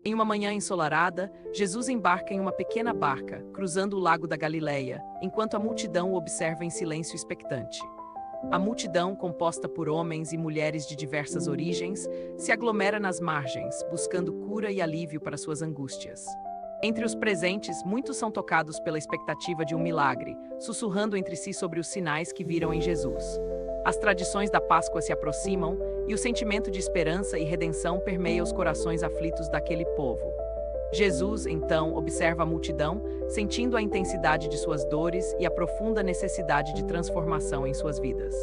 Em uma manhã ensolarada, Jesus embarca em uma pequena barca, cruzando o lago da Galileia, enquanto a multidão o observa em silêncio expectante. A multidão, composta por homens e mulheres de diversas origens, se aglomera nas margens, buscando cura e alívio para suas angústias. Entre os presentes, muitos são tocados pela expectativa de um milagre, sussurrando entre si sobre os sinais que viram em Jesus. As tradições da Páscoa se aproximam e o sentimento de esperança e redenção permeia os corações aflitos daquele povo. Jesus, então, observa a multidão, sentindo a intensidade de suas dores e a profunda necessidade de transformação em suas vidas.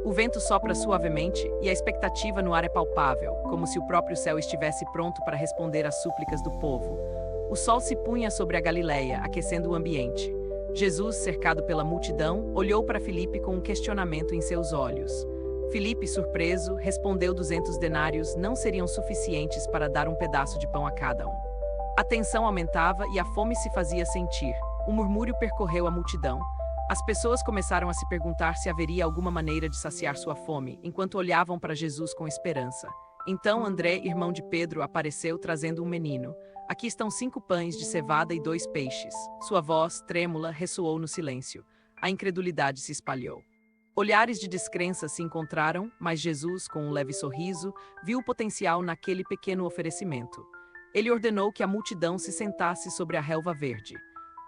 O vento sopra suavemente e a expectativa no ar é palpável, como se o próprio céu estivesse pronto para responder às súplicas do povo. O sol se punha sobre a Galileia, aquecendo o ambiente. Jesus, cercado pela multidão, olhou para Filipe com um questionamento em seus olhos. Filipe, surpreso, respondeu: 200 denários não seriam suficientes para dar um pedaço de pão a cada um. A tensão aumentava e a fome se fazia sentir. Um murmúrio percorreu a multidão. As pessoas começaram a se perguntar se haveria alguma maneira de saciar sua fome, enquanto olhavam para Jesus com esperança. Então André, irmão de Pedro, apareceu trazendo um menino. Aqui estão 5 pães de cevada e 2 peixes. Sua voz, trêmula, ressoou no silêncio. A incredulidade se espalhou. Olhares de descrença se encontraram, mas Jesus, com um leve sorriso, viu o potencial naquele pequeno oferecimento. Ele ordenou que a multidão se sentasse sobre a relva verde.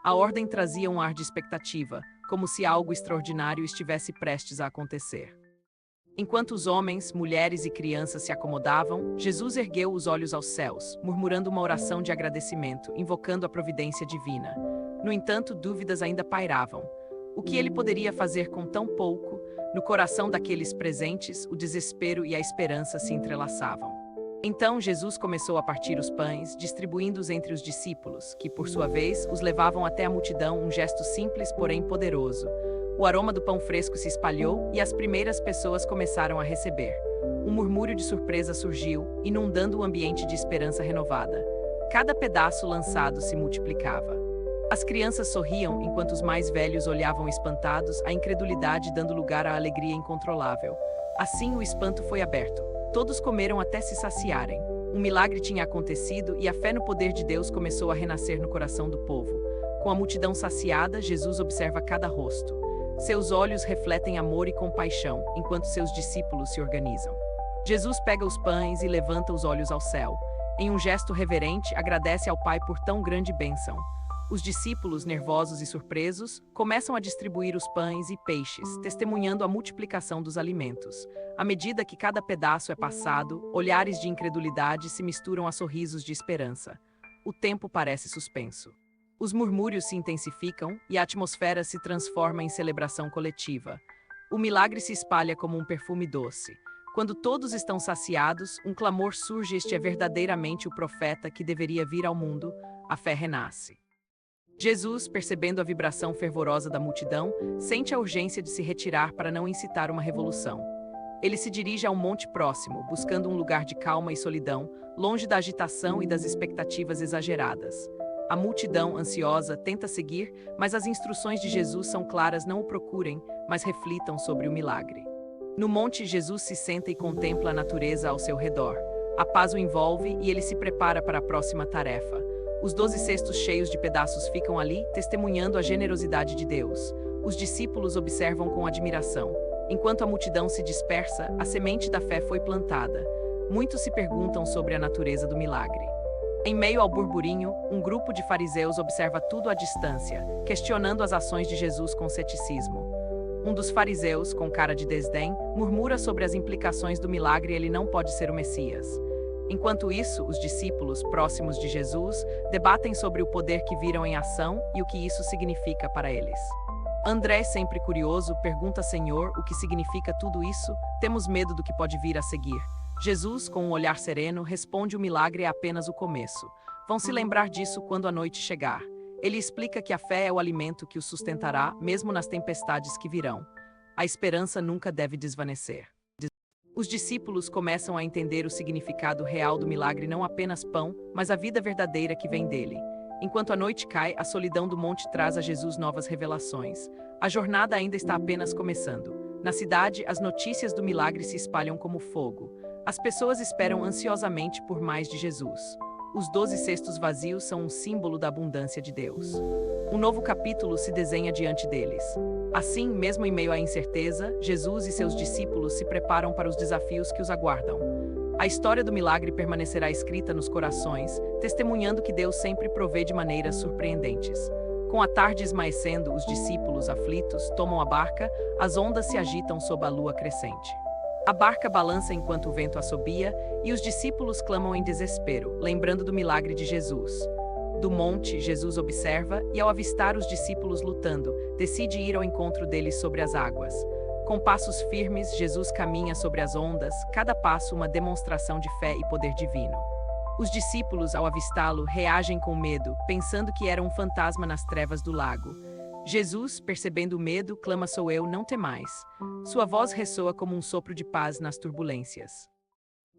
A ordem trazia um ar de expectativa, como se algo extraordinário estivesse prestes a acontecer. Enquanto os homens, mulheres e crianças se acomodavam, Jesus ergueu os olhos aos céus, murmurando uma oração de agradecimento, invocando a providência divina. No entanto, dúvidas ainda pairavam. O que ele poderia fazer com tão pouco? No coração daqueles presentes, o desespero e a esperança se entrelaçavam. Então Jesus começou a partir os pães, distribuindo-os entre os discípulos, que, por sua vez, os levavam até a multidão, um gesto simples, porém poderoso. O aroma do pão fresco se espalhou e as primeiras pessoas começaram a receber. Um murmúrio de surpresa surgiu, inundando o ambiente de esperança renovada. Cada pedaço lançado se multiplicava. As crianças sorriam enquanto os mais velhos olhavam espantados, a incredulidade dando lugar à alegria incontrolável. Assim o espanto foi aberto. Todos comeram até se saciarem. Um milagre tinha acontecido e a fé no poder de Deus começou a renascer no coração do povo. Com a multidão saciada, Jesus observa cada rosto. Seus olhos refletem amor e compaixão, enquanto seus discípulos se organizam. Jesus pega os pães e levanta os olhos ao céu. Em um gesto reverente, agradece ao Pai por tão grande bênção. Os discípulos, nervosos e surpresos, começam a distribuir os pães e peixes, testemunhando a multiplicação dos alimentos. À medida que cada pedaço é passado, olhares de incredulidade se misturam a sorrisos de esperança. O tempo parece suspenso. Os murmúrios se intensificam e a atmosfera se transforma em celebração coletiva. O milagre se espalha como um perfume doce. Quando todos estão saciados, um clamor surge: este é verdadeiramente o profeta que deveria vir ao mundo. A fé renasce. Jesus, percebendo a vibração fervorosa da multidão, sente a urgência de se retirar para não incitar uma revolução. Ele se dirige a um monte próximo, buscando um lugar de calma e solidão, longe da agitação e das expectativas exageradas. A multidão, ansiosa, tenta seguir, mas as instruções de Jesus são claras: não o procurem, mas reflitam sobre o milagre. No monte, Jesus se senta e contempla a natureza ao seu redor. A paz o envolve e ele se prepara para a próxima tarefa. Os 12 cestos cheios de pedaços ficam ali, testemunhando a generosidade de Deus. Os discípulos observam com admiração. Enquanto a multidão se dispersa, a semente da fé foi plantada. Muitos se perguntam sobre a natureza do milagre. Em meio ao burburinho, um grupo de fariseus observa tudo à distância, questionando as ações de Jesus com ceticismo. Um dos fariseus, com cara de desdém, murmura sobre as implicações do milagre: ele não pode ser o Messias. Enquanto isso, os discípulos, próximos de Jesus, debatem sobre o poder que viram em ação e o que isso significa para eles. André, sempre curioso, pergunta: Senhor, o que significa tudo isso? Temos medo do que pode vir a seguir. Jesus, com um olhar sereno, responde: o milagre é apenas o começo. Vão se lembrar disso quando a noite chegar. Ele explica que a fé é o alimento que os sustentará, mesmo nas tempestades que virão. A esperança nunca deve desvanecer. Os discípulos começam a entender o significado real do milagre: não apenas pão, mas a vida verdadeira que vem dele. Enquanto a noite cai, a solidão do monte traz a Jesus novas revelações. A jornada ainda está apenas começando. Na cidade, as notícias do milagre se espalham como fogo. As pessoas esperam ansiosamente por mais de Jesus. Os 12 cestos vazios são um símbolo da abundância de Deus. Um novo capítulo se desenha diante deles. Assim, mesmo em meio à incerteza, Jesus e seus discípulos se preparam para os desafios que os aguardam. A história do milagre permanecerá escrita nos corações, testemunhando que Deus sempre provê de maneiras surpreendentes. Com a tarde esmaecendo, os discípulos, aflitos, tomam a barca, as ondas se agitam sob a lua crescente. A barca balança enquanto o vento assobia e os discípulos clamam em desespero, lembrando do milagre de Jesus. Do monte, Jesus observa e, ao avistar os discípulos lutando, decide ir ao encontro deles sobre as águas. Com passos firmes, Jesus caminha sobre as ondas, cada passo uma demonstração de fé e poder divino. Os discípulos, ao avistá-lo, reagem com medo, pensando que era um fantasma nas trevas do lago. Jesus, percebendo o medo, clama: "Sou eu, não temais." Sua voz ressoa como um sopro de paz nas turbulências.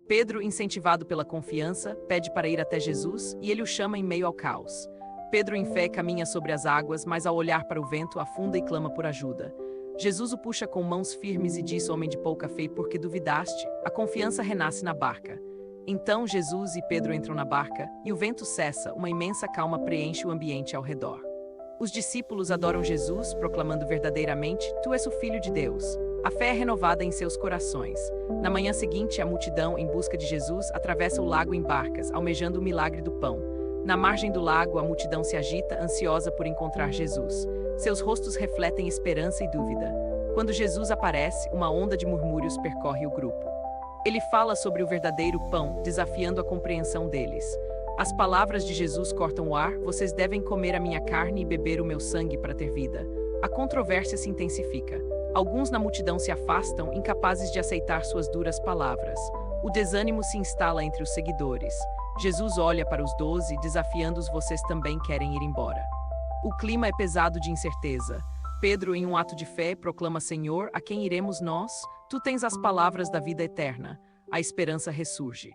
Pedro, incentivado pela confiança, pede para ir até Jesus e ele o chama em meio ao caos. Pedro, em fé, caminha sobre as águas, mas ao olhar para o vento, afunda e clama por ajuda. Jesus o puxa com mãos firmes e diz: "Homem de pouca fé, por que duvidaste?" A confiança renasce na barca. Então Jesus e Pedro entram na barca e o vento cessa, uma imensa calma preenche o ambiente ao redor. Os discípulos adoram Jesus, proclamando verdadeiramente: "Tu és o Filho de Deus." A fé é renovada em seus corações. Na manhã seguinte, a multidão, em busca de Jesus, atravessa o lago em barcas, almejando o milagre do pão. Na margem do lago, a multidão se agita, ansiosa por encontrar Jesus. Seus rostos refletem esperança e dúvida. Quando Jesus aparece, uma onda de murmúrios percorre o grupo. Ele fala sobre o verdadeiro pão, desafiando a compreensão deles. As palavras de Jesus cortam o ar: "Vocês devem comer a minha carne e beber o meu sangue para ter vida." A controvérsia se intensifica. Alguns na multidão se afastam, incapazes de aceitar suas duras palavras. O desânimo se instala entre os seguidores. Jesus olha para os 12, desafiando-os: "Vocês também querem ir embora?" O clima é pesado de incerteza. Pedro, em um ato de fé, proclama: "Senhor, a quem iremos nós? Tu tens as palavras da vida eterna." A esperança ressurge.